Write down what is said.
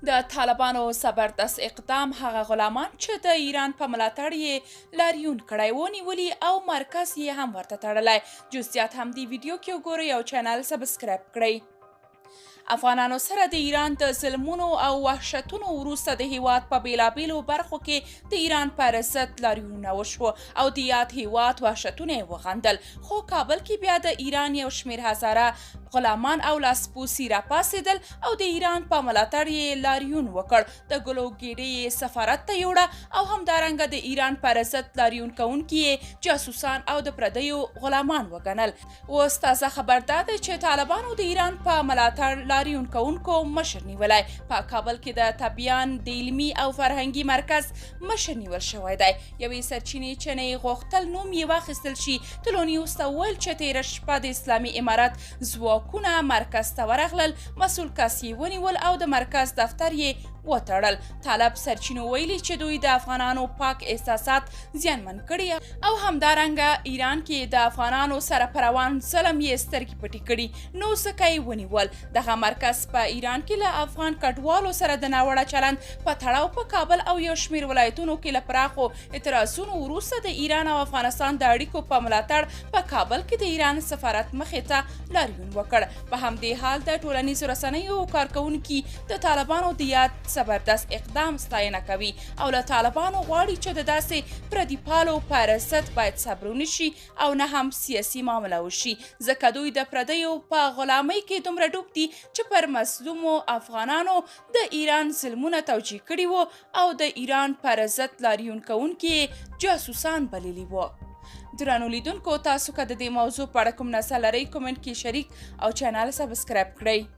د طالبانو زبردست اقدام هغه غلامان چې د ایران په ملاتړ یې لاریون کړی و نیولي او مرکز یې هم ورته تړلی. جزئیات هم دې ویډیو کې وګورئ او چینل سبسکرایب کړئ. افغانانو سره د ایران د ظلمونو او وحشتونو وروسته د هیواد په بیلابیلو برخو کې د ایران پر ضد لاریونونه وشو او د یاد هیواد وحشتونه یې وغندل. خو کابل کې بیا د ایران یو شمېر هزاره غلامان او لاسپوڅي راپاڅېدل او د ایران په ملاتړ یې لاریون وکړ. د ګلو ګېډې سفارت ته یوړه او همدارنګه د ایران پر ضد لاریون کوونکي یې جاسوسان او د پردیو غلامان وګڼل. اوس تازه خبر دا دی چې طالبانو د ایران په ملاتړ لاریون کوونکو مشر نیولی. په کابل کې د طبیان د علمي او فرهنګي مرکز مشر نیول شوی دی. یوې سرچینې چې نه یې غوښتل نوم یې واخیستل شي تلونیوس ته وویل چې تېره شپه د اسلامي امارت ځواکونه مرکز ته ورغلل، مسؤل کس یې ونیول او د مرکز دفتر یې وتړل. طالب سرچینو ویلي چې دوی د افغانانو پاک احساسات زیانمن کړي او همدارنګه ایران کې د افغانانو سره په روان ظلم یې سترګې پټې کړي، نو ځکه یې ونیول. دغه مرکز په ایران کې له افغان کډوالو سره د ناوړه چلند په تړاو په کابل او یو شمېر ولایتونو کې له پراخو اعتراضونو وروسته د ایران او افغانستان د اړیکو په ملاتړ په کابل کې د ایران سفارت مخې ته لاریون وکړ. په همدې حال د ټولنیزو رسنیو کارکوونکي د طالبانو د یاد زبردست اقدام ستاینه کوي او له طالبانو غواړي چې د داسې پردي پالو پر ضد باید صبر ونشي او نه هم سیاسي معامله وشي، ځکه دوی د پردیو په غلامۍ کې دومره ډوب دي چې پر مظلومو افغانانو د ایران ظلمونه توجیه کړي وو او د ایران پر ضد لاریون کوونکي جاسوسان بللي وو. درنو لیدونکو، تاسو که د دې موضوع په اړه کوم نظر لرئ کومنټ کې شریک او چینل سبسکرایب کړئ.